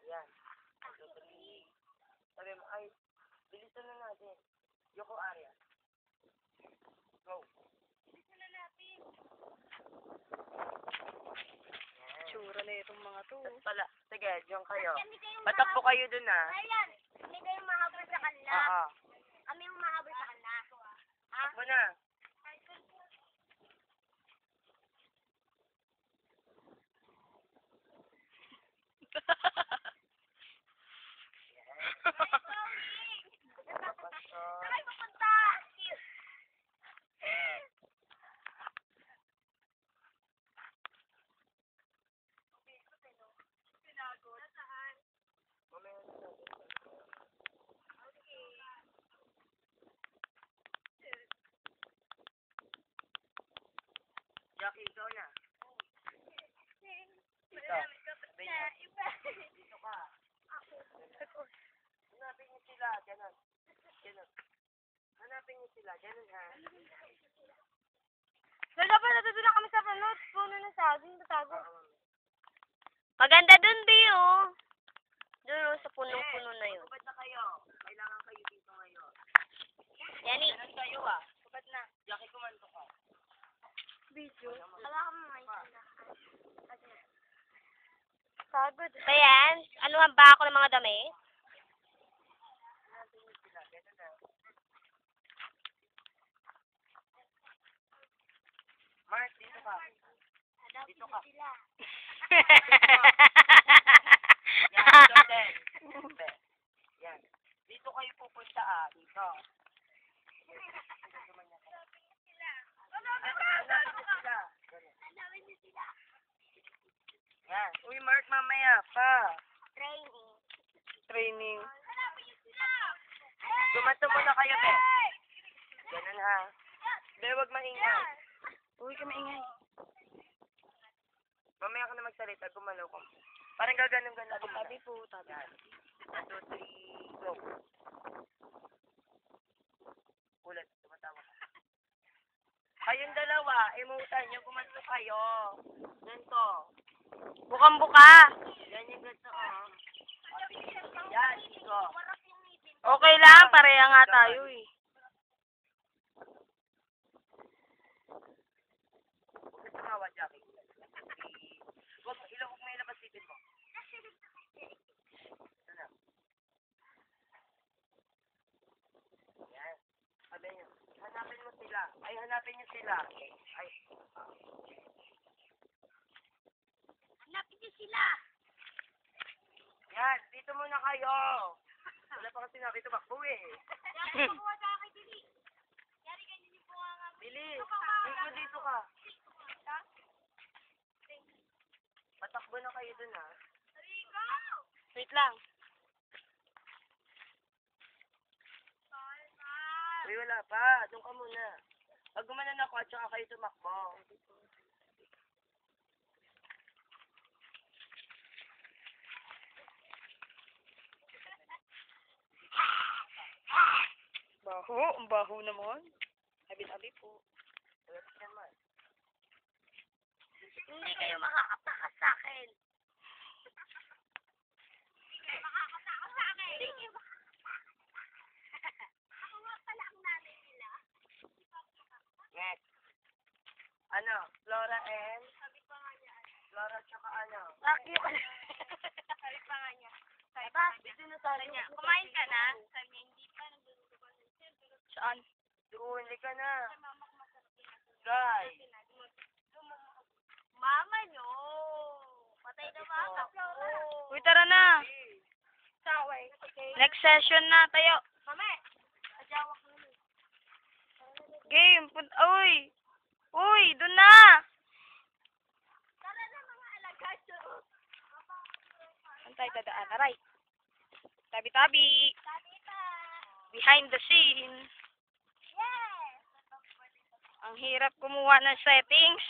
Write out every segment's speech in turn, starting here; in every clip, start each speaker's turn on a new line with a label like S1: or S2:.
S1: Yan. Sabi mo, ay, bilisan na natin. Yoko area. Go. Bilisan na natin.
S2: Tsura na itong mga to.
S1: Pala, sige, diyan kayo. Patakbo kayo dun
S3: Ayan, hindi kayo mahabol sa kanila.
S1: Oo.
S3: Kami yung mahabol sa kanila. Ha?
S1: Takbo na.
S3: Saan pupunta?
S1: Jackie, ikaw na. Dito. Dito ka. Hanapin niyo sila. Ganon. Ganon. Hanapin niyo sila. Ganon ha.
S3: So, dapat natuto na kami sa puno ng saging. Tatago.
S2: Maganda dun, Bio. Dun, sa punong-puno na yun.
S1: Kupad na kayo. Kailangan kayo dito ngayon.
S2: Yani.
S1: Ganon kayo ah. Kupad na. Jackie, kumanto ka.
S3: Video. Wala kami makikita. Pagod.
S2: So yan, anuhan ba ako ng mga damit?
S1: Hanapin niyo sila. Ganon na. Mark, dito ka. Dito ka. Yan, Jordan. Hindi. Yan. Dito kayo pupunta ah. Dito.
S3: Hanapin niyo sila.
S1: Yan. Uy, Mark, mamaya pa.
S3: Training.
S2: Training.
S3: Hanapin niyo sila.
S1: Gumato muna kayo, be. Ganun ha. Be, wag maingay.
S2: Uy, ka maingay.
S1: Mamaya ka na magsalita, gumalaw ko. Parang gaganon-ganon.
S2: Tabi po, tabi.
S1: Yan. 1, 2, 3, go. Ulat, tumatawa ka. Kayong dalawa, imutan yung kumanto kayo. Ganito.
S2: Bukang buka.
S1: Yan yung ganito, oh. Yan, iko.
S2: Okay lang, pareha nga tayo eh.
S1: Huwag ka tumawa, Jackie. Huwag, huwag may ilabas sipin mo. Ito na. Yan. Sabi niyo, hanapin mo sila. Ay, hanapin niyo sila. Ay.
S3: Hanapin niyo sila.
S1: Yan, dito muna kayo. Wala pa kasi nakitumakbo eh.
S3: Yari kukuha sa akin, Dili. Yari kayo hindi po nga.
S1: Bilis. Dito ka. Patakbo na kayo dun ha.
S3: Rico!
S2: Wait lang.
S1: Uy, wala pa. Doon ka muna. Pag gumanan ako at saka kayo tumakbo.
S2: Baho, ang baho naman. Abi-abi po.
S1: Wala pa naman.
S3: Hindi kayo makakatakas sa akin. Hindi kayo makakatakas sa akin. Hindi kayo Ako nga pala ang nanay nila.
S1: Yes. Ano? Flora and?
S3: Sabi pa nga niya.
S1: Flora tsaka ano?
S3: Sabi pa nga niya.
S1: Aba, dito na tayo.
S3: Kumain ka na? Sabi niya, hindi pa.
S2: Saan?
S1: Doon, ka na. Guys.
S3: Mama nyo. Patay na mama.
S2: Uy, tara na.
S3: Saway.
S2: Next session na tayo.
S3: Mame. Adjawak mo nun.
S2: Game. Uy. Uy, dun na.
S3: Tara na mga alagad.
S2: Saan tayo dadaan? Aray. Tabi-tabi.
S3: Sabi pa.
S2: Behind the scene.
S3: Yes.
S2: Ang hirap kumuha ng settings.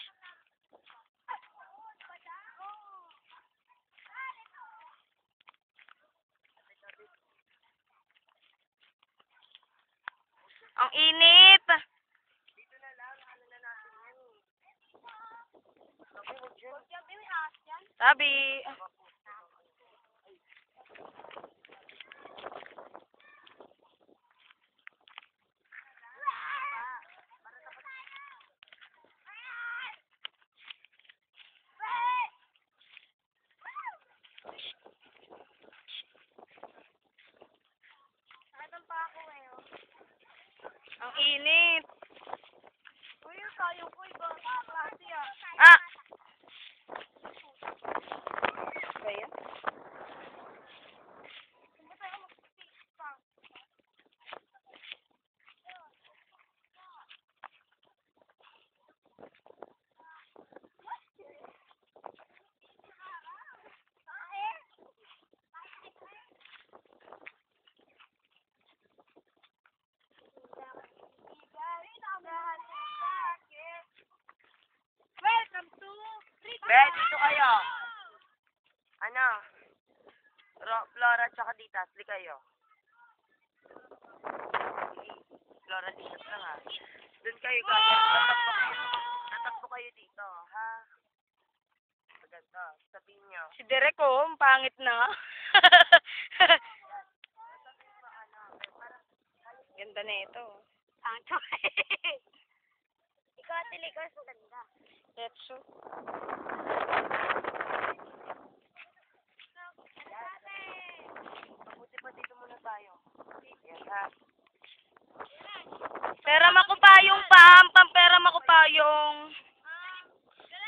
S2: Ang init. Tabi.
S3: Ano pa ako ngayon?
S2: Ang init.
S3: Uy, yung sayo ko, iba klase ah.
S2: Ah! Ba yan?
S3: Hindi tayo mag-speak pa. Welcome to
S1: Be, dito kayo. Ano? Flora tsaka Dita, sli kayo. Flora, Dita lang ha. Doon kayo kaya. Tatakbo kayo dito, ha? Maganda. Sabihin nyo.
S2: Si Derek oh, ang pangit na. Ganda na ito.
S3: Ang choy. Ikaw at ikaw sa ganda.
S2: Let's go.
S1: Mabuti pa dito muna tayo. Yan ha.
S2: Pera makupayong pam, pampera makupayong.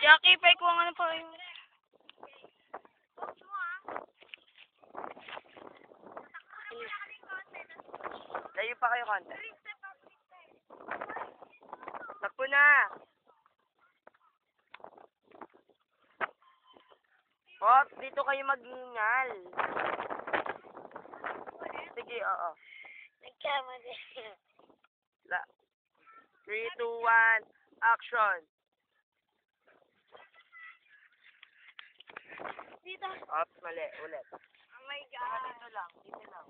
S2: Jackie, pay ko ang ano pa yung.
S1: Layo pa kayo konti. Takbo na. Hop, dito kayo mag-ingal. Sige, oo.
S3: Nagkamali.
S1: 3, 2, 1, action.
S3: Dito.
S1: Ops, mali. Ulit.
S3: Oh my
S1: Ah,
S3: God.
S1: dito lang. Dito lang.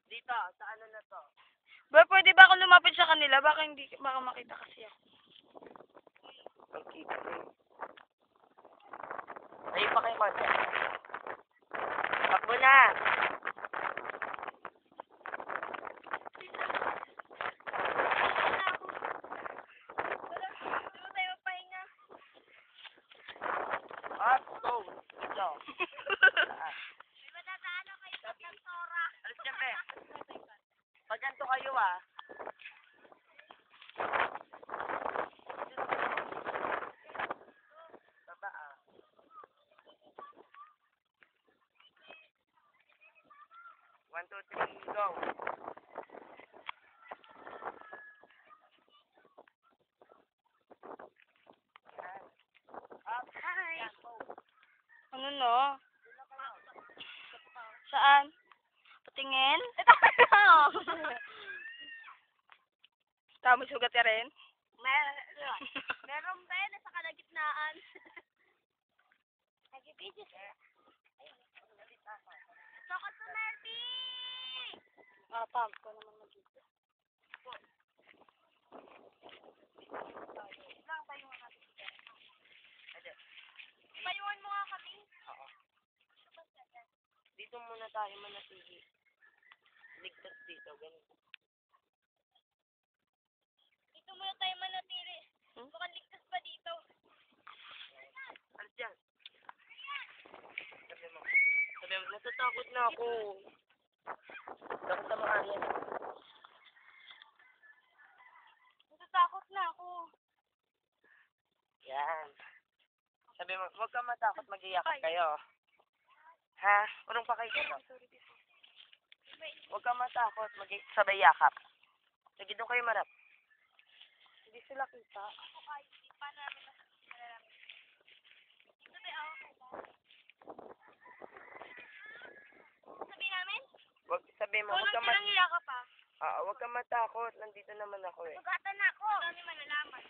S1: Dito, sa ano na to?
S2: Ba, pwede ba ako lumapit sa kanila? Baka hindi, baka makita kasi ako.
S1: Okay. Layo pa kayo konti. Takbo na.
S3: Dito tayo pahinga.
S1: Up, go. Dito. Ah.
S3: Diba tatalo kayo sa Sora?
S1: Alis dyan, be. Pag ganito kayo, ah. Baba, ah. One, two, three, go. Yan. Up.
S3: Hi.
S1: Yan, go.
S2: Ano no? Saan? Patingin? Tama sugat ka rin?
S3: Meron ba yan nasa kalagitnaan? Nag-video siya. Sokot sa Nerby!
S2: Ah, pump ko naman mag-ito.
S3: Lang, tayuan natin.
S1: Ede.
S3: Tayuan mo nga kami.
S1: Oo. Dito muna tayo manatili. Ligtas dito, ganun.
S3: Dito muna tayo manatili. Mukhang ligtas pa dito.
S1: Alis dyan. Sabi mo, natatakot na ako. Takot na mga yan.
S3: Natatakot na ako.
S1: Yan. Sabi mo, huwag ka matakot, mag-iyakap kayo. Ha? Urong pa kayo dito. Huwag ka matakot, sabay yakap. Sige, doon kayo marap.
S2: Hindi sila kita.
S3: Okay, hindi pa namin malalaman. Dito tayo ako. Sabi namin?
S1: Sabi mo,
S3: Walang silang iyakap pa.
S1: huwag ka matakot, nandito naman ako eh.
S3: Sugatan na ako. Hindi namin malalaman.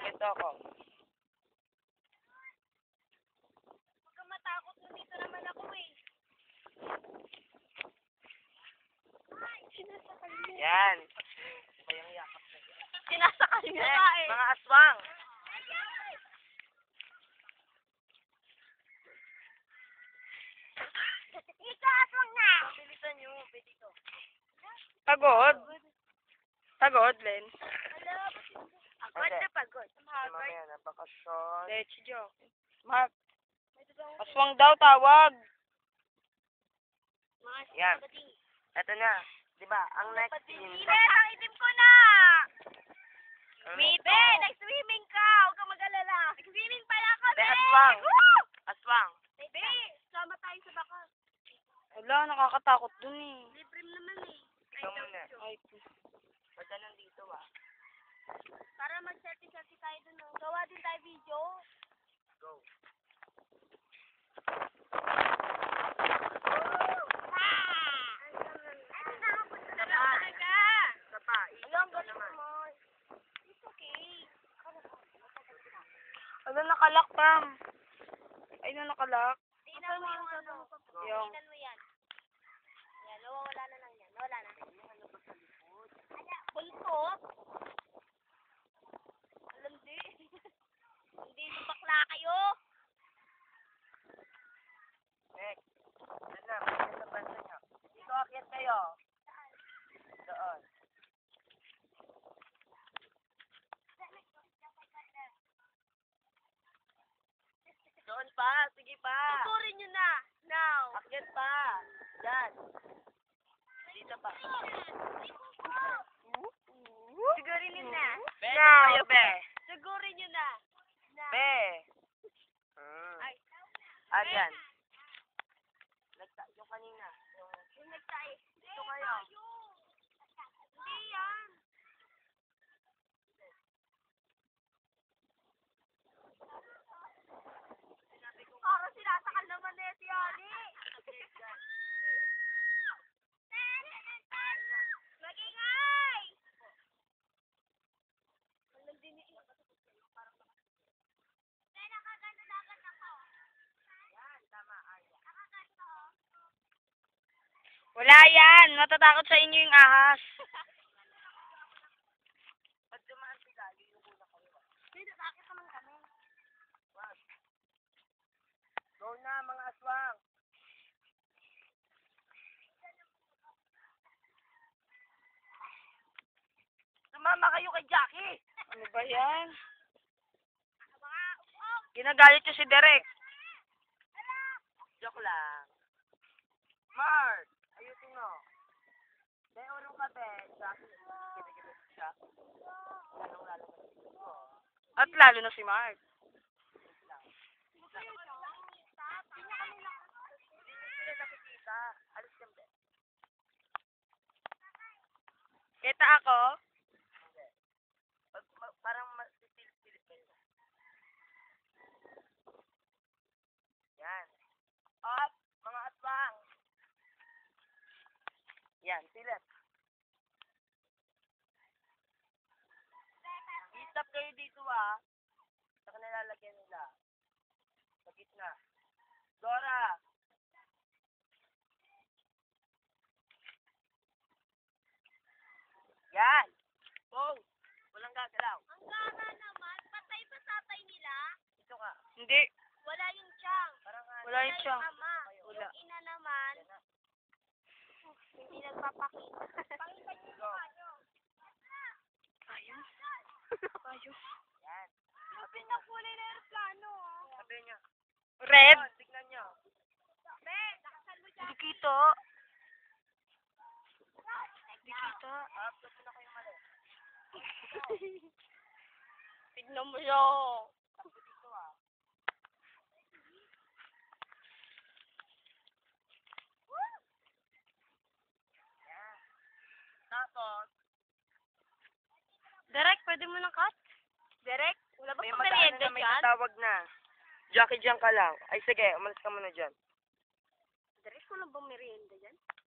S1: Ito ako.
S3: Huwag kang matakot, nandito naman ako eh. Ay, sinasakal mo.
S1: Yan. Bayang yakap na yan.
S3: Sinasakal mo pa eh.
S1: Mga aswang.
S2: Pagod. Pagod, Len.
S3: Pagod na pagod.
S1: Mamaya na, bakasyon.
S2: Let's joke. Mark. Aswang daw tawag.
S1: Yan. Eto na. Diba, ang next team.
S3: Ang itim ko na!
S1: ang
S3: Be, nag-swimming ka! Huwag ka mag-alala. Nag-swimming pala ako,
S1: Be, aswang.
S3: Woo!
S1: Aswang.
S3: Be, sama tayo sa bakas.
S2: Wala, nakakatakot dun eh.
S3: Libre naman eh.
S1: Ikaw muna.
S2: Ay,
S1: Basta nandito ah.
S3: Para mag-selfie-selfie tayo dun. Oh. Gawa din tayo video.
S1: Go. Isa pa. Ito naman.
S3: It's okay.
S2: ano nakalak, Pam? Ay, na nakalak.
S3: Tingnan mo yung ano.
S2: Yung.
S3: Tingnan mo yan. Yan, nawawala na lang yan. Nawala na. Pulpot? Alam di. Hindi mo bakla kayo.
S1: Next. Yan na. Pagkat sa banda niya. Dito akyat kayo. Doon. Doon pa. Sige pa.
S3: Tuturin nyo na. Now.
S1: Akyat pa. Yan. Dito pa.
S3: Sigurin nyo na.
S1: Be, kayo, be.
S3: Sigurin nyo na.
S1: Be.
S3: Ay.
S1: Ayan. Yung kanina.
S3: Yung nagtayo.
S1: Dito kayo.
S3: Hindi yan. Parang sinasakal naman na si Ali. Magingay! Walang diniin. Kaya nakaganda-dagat ako.
S1: Yan, tama. Ayan.
S3: Nakaganda ako.
S2: Wala yan. Matatakot sa inyo yung ahas.
S1: Pag dumaan sila, liligo na kayo.
S3: Hindi, nakakit naman kami.
S1: Wag. Go na, mga aswang. Sumama kayo kay Jackie.
S2: Ano ba yan?
S3: Mga upok.
S2: Ginagalit niyo si Derek.
S1: Joke lang. Mark, ayusin mo. Be, unong ka, be. Jackie, kita-kita siya. Lalong lalo na dito ko.
S2: At lalo na si Mark.
S1: Hindi sila nakikita. Alis ka, be.
S2: Kita ako.
S1: Parang masisilip kayo. Yan. Up, mga aswang. Yan, silip. I-stop kayo dito ah. Saka nalalagyan nila. Sa gitna. Dora! Yan! Oh! Walang gagalaw.
S3: Ang gana naman, patay pa satay nila.
S1: Ito ka.
S2: Hindi.
S3: Wala yung tiyang.
S1: Parang
S2: Wala yung siya.
S3: Yung ama.
S2: Wala.
S3: Yung ina naman, hindi nagpapakita. Pakita niyo
S1: Go.
S2: Ayos. Ayos.
S1: Yan.
S3: Sabi na kulay na aeroplano.
S1: Sabi niyo.
S2: Red.
S1: Oh, tignan niyo.
S3: Be, nakasan mo siya.
S2: Hindi kita. Hindi kita.
S1: Up, gusto na kayong mali.
S2: Tignan mo siya.
S1: Sabi dito ah. Yan. Tapos,
S2: Derek, pwede mo na cut? Derek, wala ba
S1: may
S2: pang
S1: mag-ano
S2: merienda
S1: na, may
S2: dyan?
S1: tatawag na. Jackie, dyan ka lang. Ay, sige, umalis ka muna dyan.
S2: Derek, wala bang merienda dyan?